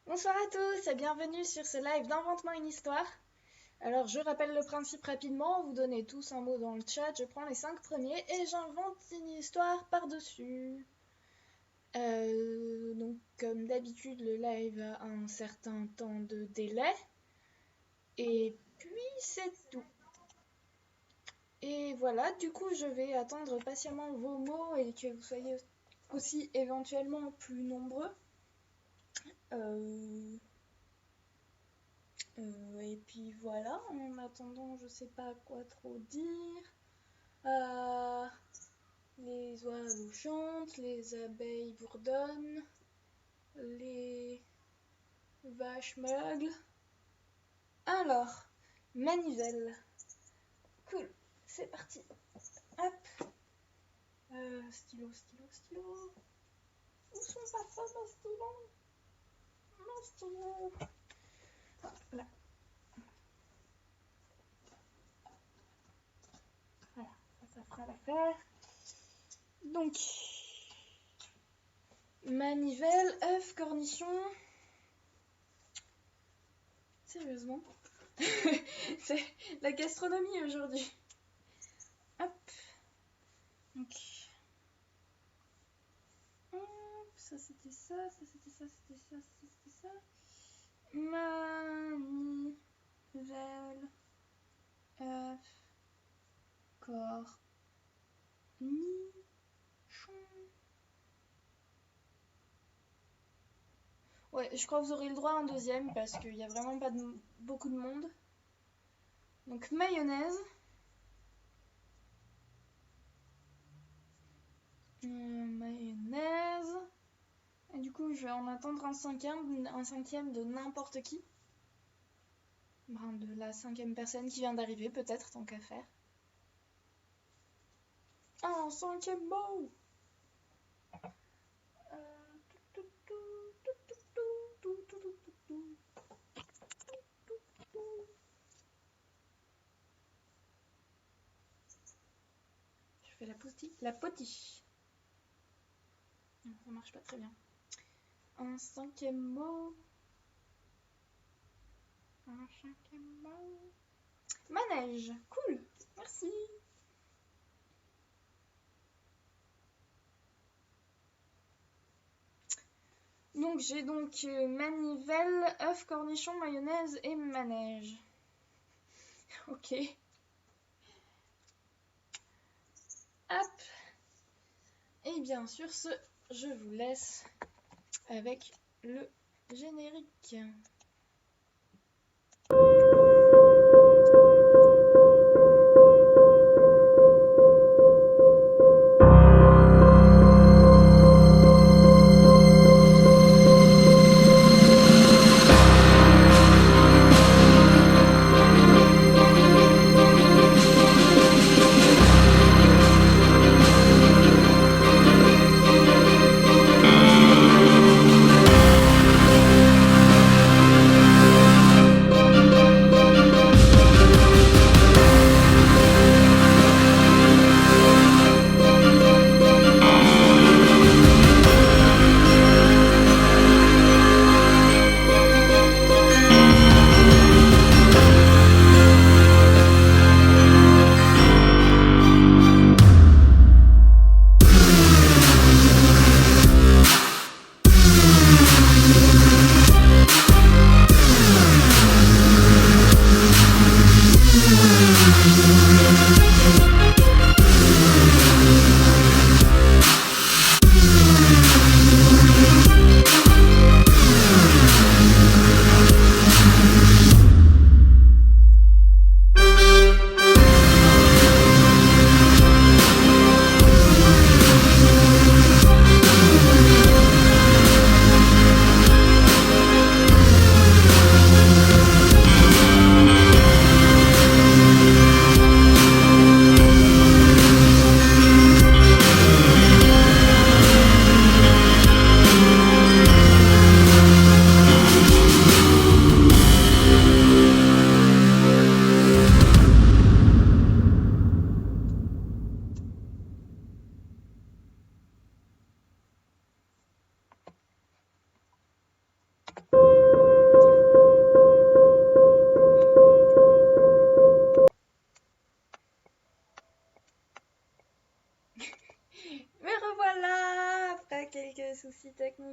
Bonsoir à tous et bienvenue sur ce live d'Invente-moi une histoire. Alors je rappelle le principe rapidement, vous donnez tous un mot dans le chat, je prends les 5 premiers et j'invente une histoire par-dessus. Donc comme d'habitude le live a un certain temps de délai et puis c'est tout. Et voilà, du coup je vais attendre patiemment vos mots et que vous soyez aussi éventuellement plus nombreux. Et puis voilà, en attendant, je sais pas quoi trop dire. Les oiseaux chantent, les abeilles bourdonnent, les vaches meuglent. Alors, manivelle. Cool, c'est parti. Hop. Stylo. Où sont passés mes stylos? Mon stylo. Ah, là. Voilà, ça fera l'affaire. Donc, manivelle, œuf, cornichon. Sérieusement, c'est la gastronomie aujourd'hui. Hop. Donc, ça c'était ça. Manivelle, œuf, cornichon. Ouais, je crois que vous aurez le droit à un deuxième parce qu'il n'y a vraiment pas beaucoup de monde. Donc mayonnaise. Mayonnaise. Et du coup, je vais en attendre un cinquième de n'importe qui. De la 5e personne qui vient d'arriver, peut-être, tant qu'à faire. Un 5e mot. Je fais la potiche. Non, ça marche pas très bien. Un 5e mot. Manège. Cool. Merci. Donc j'ai manivelle, œuf, cornichon, mayonnaise et manège. Ok. Hop. Et bien sur ce, je vous laisse avec le générique.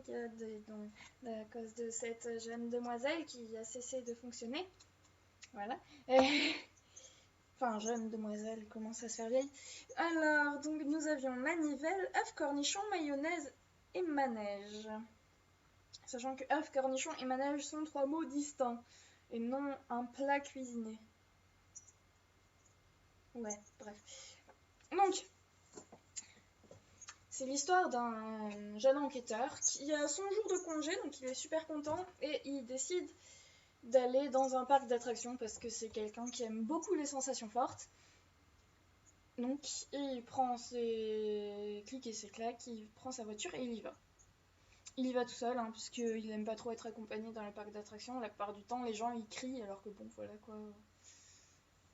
à cause de cette jeune demoiselle qui a cessé de fonctionner. Voilà. Enfin, jeune demoiselle commence à se faire vieille. Alors, donc nous avions manivelle, œuf, cornichon, mayonnaise et manège. Sachant que œuf, cornichon et manège sont 3 mots distincts et non un plat cuisiné. Ouais, bref. Donc, c'est l'histoire d'un jeune enquêteur qui a son jour de congé, donc il est super content et il décide d'aller dans un parc d'attractions parce que c'est quelqu'un qui aime beaucoup les sensations fortes. Donc il prend ses clics et ses claques, il prend sa voiture et il y va. Il y va tout seul, hein, puisqu'il aime pas trop être accompagné dans les parcs d'attractions. La plupart du temps, les gens ils crient, alors que bon, voilà quoi.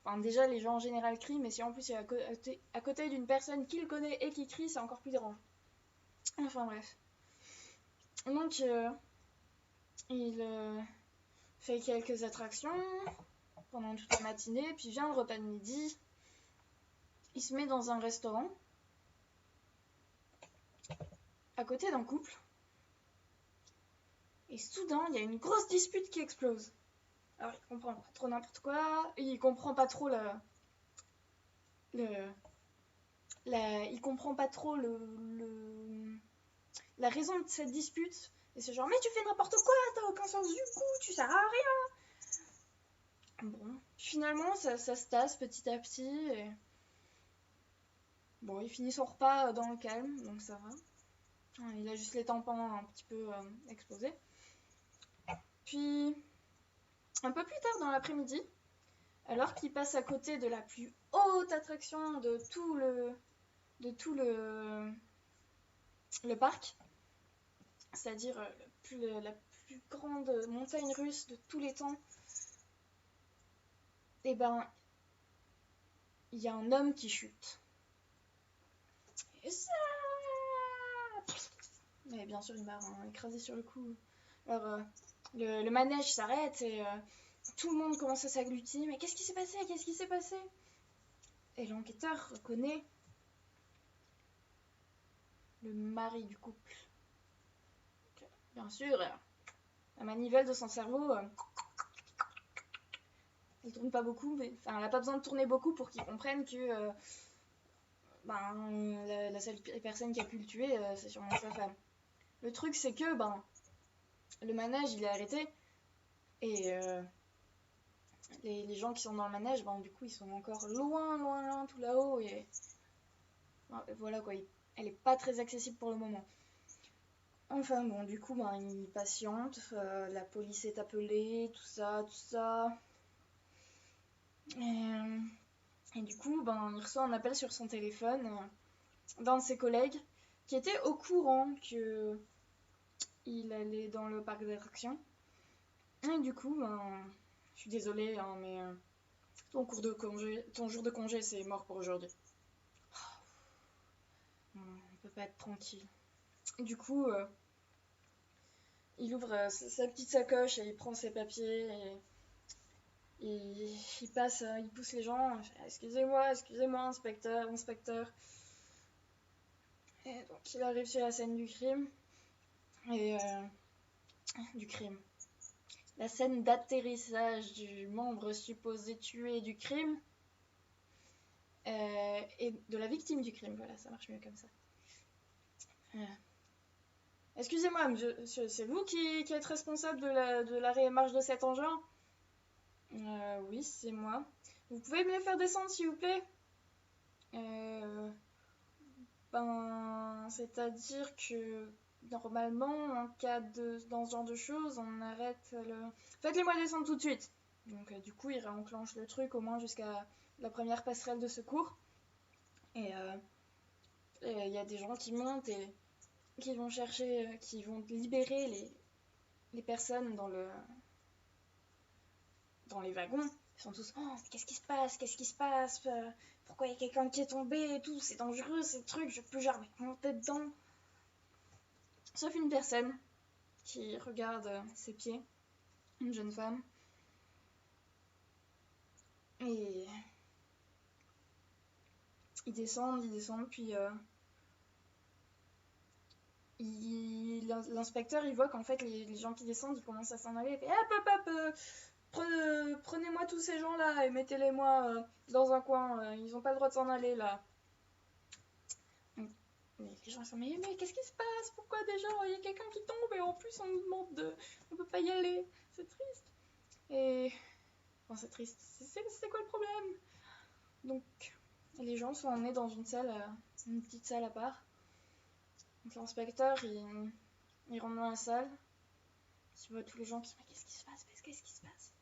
Enfin, déjà, les gens en général crient, mais si en plus il est à côté d'une personne qu'il connaît et qui crie, c'est encore plus dérangeant. Enfin bref. Donc, il fait quelques attractions pendant toute la matinée, puis vient le repas de midi. Il se met dans un restaurant à côté d'un couple. Et soudain, il y a une grosse dispute qui explose. Alors, il comprend pas trop n'importe quoi, et il comprend pas trop il comprend pas trop la raison de cette dispute. Et c'est genre, mais tu fais n'importe quoi, t'as aucun sens du coup, tu sers à rien. Bon, finalement, ça se tasse petit à petit. Et... bon, il finit son repas dans le calme, donc ça va. Il a juste les tympans un petit peu explosés. Puis, un peu plus tard dans l'après-midi, alors qu'il passe à côté de la plus haute attraction de tout le parc, c'est-à-dire la plus grande montagne russe de tous les temps, et ben, il y a un homme qui chute. Et ça... mais bien sûr, il m'a écrasé sur le coup. Alors, le manège s'arrête et tout le monde commence à s'agglutiner. Mais qu'est-ce qui s'est passé? Qu'est-ce qui s'est passé? Et l'enquêteur reconnaît le mari du couple. Donc, bien sûr, la manivelle de son cerveau, elle tourne pas beaucoup, mais enfin, elle a pas besoin de tourner beaucoup pour qu'il comprenne que la seule personne qui a pu le tuer, c'est sûrement sa femme. Le truc, c'est que le manège, il est arrêté et les gens qui sont dans le manège, du coup, ils sont encore loin, tout là-haut et voilà quoi, elle est pas très accessible pour le moment. Enfin bon, du coup, il patiente, la police est appelée, tout ça. Et du coup, il reçoit un appel sur son téléphone d'un de ses collègues qui était au courant que il allait dans le parc d'attractions. Et du coup, je suis désolée, hein, mais ton jour de congé, c'est mort pour aujourd'hui. On peut pas être tranquille. Du coup, il ouvre sa petite sacoche et il prend ses papiers et il passe, il pousse les gens. Excusez-moi, inspecteur. Et donc il arrive sur la scène du crime. Et du crime. La scène d'atterrissage du membre supposé tué du crime et de la victime du crime. Voilà, ça marche mieux comme ça. Excusez-moi, monsieur, c'est vous qui êtes responsable de l'arrêt et marche de cet engin? Oui, c'est moi. Vous pouvez me le faire descendre, s'il vous plaît? C'est-à-dire que normalement, en cas dans ce genre de choses, on arrête le... Faites-les-moi descendre tout de suite. Donc du coup, il réenclenche le truc au moins jusqu'à la première passerelle de secours. Et il y a des gens qui montent et qui vont chercher, qui vont libérer les personnes dans les wagons. Ils sont tous, oh, qu'est-ce qui se passe, pourquoi il y a quelqu'un qui est tombé et tout, c'est dangereux ces trucs, je peux jamais monter dedans. Sauf une personne qui regarde ses pieds, une jeune femme. Et ils descendent, puis l'inspecteur, il voit qu'en fait, les gens qui descendent, ils commencent à s'en aller. Il fait hop, prenez-moi tous ces gens-là et mettez-les-moi dans un coin. Ils n'ont pas le droit de s'en aller, là. Mais les gens sont mais qu'est-ce qui se passe? Pourquoi déjà il y a quelqu'un qui tombe et en plus on nous demande de... On peut pas y aller. C'est triste. Et... Enfin, c'est triste. C'est quoi le problème? Donc, les gens sont emmenés dans une salle, une petite salle à part. Donc l'inspecteur, il rentre dans la salle. Il voit tous les gens qui se disent qu'est-ce qui se passe? Qu'est-ce qui se passe?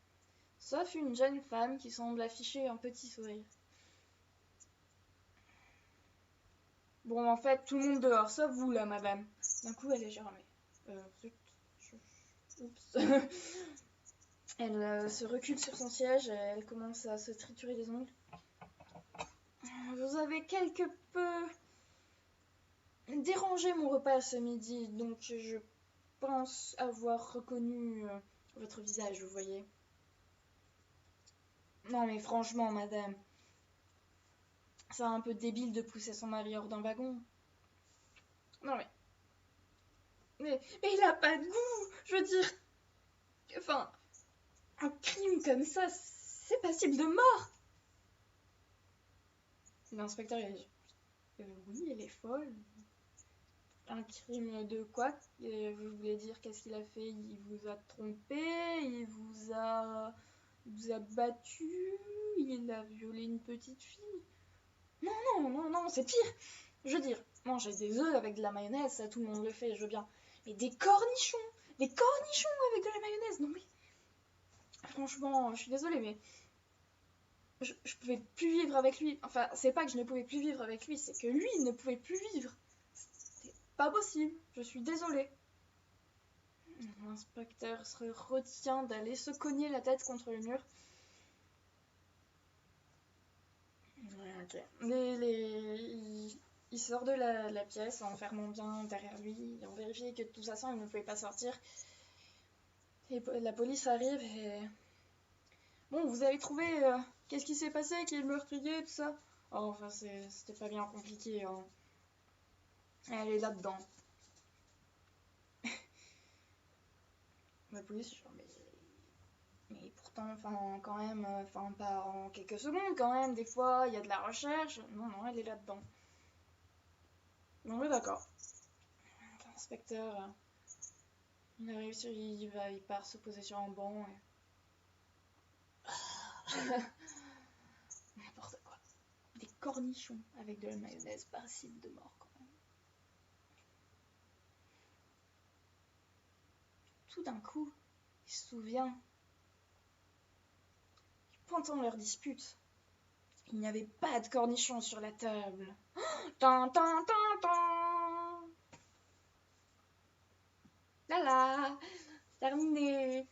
Sauf une jeune femme qui semble afficher un petit sourire. Bon, en fait, tout le monde dehors, sauf vous, là, madame. D'un coup, elle est genre, mais... Oups. Elle se recule sur son siège, elle commence à se triturer les ongles. Vous avez quelque peu dérangé mon repas ce midi, donc je pense avoir reconnu votre visage, vous voyez. Non mais franchement, madame, c'est un peu débile de pousser son mari hors d'un wagon. Non mais il a pas de goût, je veux dire. Enfin, un crime comme ça, c'est passible de mort. L'inspecteur il a dit, oui, elle est folle. Un crime de quoi? Vous voulez dire qu'est-ce qu'il a fait? Il vous a trompé, il vous a battu, il a violé une petite fille. Non, c'est pire. Je veux dire, manger des œufs avec de la mayonnaise, ça tout le monde le fait, je veux bien. Mais des cornichons avec de la mayonnaise, non mais... Franchement, je suis désolée, mais... Je pouvais plus vivre avec lui. Enfin, c'est pas que je ne pouvais plus vivre avec lui, c'est que lui ne pouvait plus vivre. C'est pas possible, je suis désolée. L'inspecteur se retient d'aller se cogner la tête contre le mur. Ok. Il sort de la pièce en fermant bien derrière lui, en vérifiant que de toute façon il ne pouvait pas sortir. Et la police arrive et... Bon, vous avez trouvé... qu'est-ce qui s'est passé? Qui est le meurtrier, tout ça? Oh, enfin, c'était pas bien compliqué. Hein. Elle est là-dedans. La police, genre, mais pourtant, enfin, quand même, enfin, pas en quelques secondes, quand même, des fois, il y a de la recherche. Non, elle est là-dedans. Non, mais d'accord. L'inspecteur, il arrive sur, il part se poser sur un banc et... N'importe quoi. Des cornichons avec de la mayonnaise, passible de mort, quand même. Tout d'un coup, il se souvient. Pendant leur dispute, il n'y avait pas de cornichons sur la table. Tan, tan, tan, tan. Là, terminé.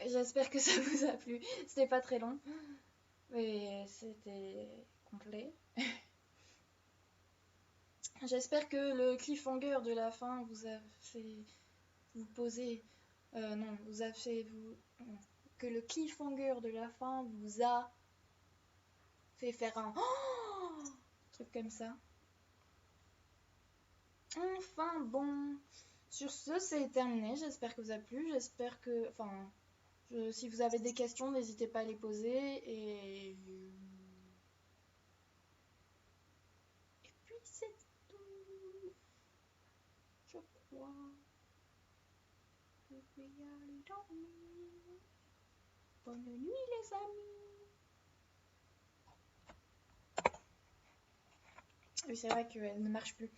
J'espère que ça vous a plu. C'était pas très long, mais c'était complet. J'espère que le cliffhanger de la fin vous a fait vous poser... non, vous a fait vous... Que le cliffhanger de la fin vous a fait faire un... Oh, truc comme ça. Enfin bon, sur ce c'est terminé, j'espère que vous a plu, j'espère que... Enfin, si vous avez des questions, n'hésitez pas à les poser et... Et puis c'est tout, je crois. Je vais aller dormir. Bonne nuit les amis. Oui, c'est vrai qu'elle ne marche plus.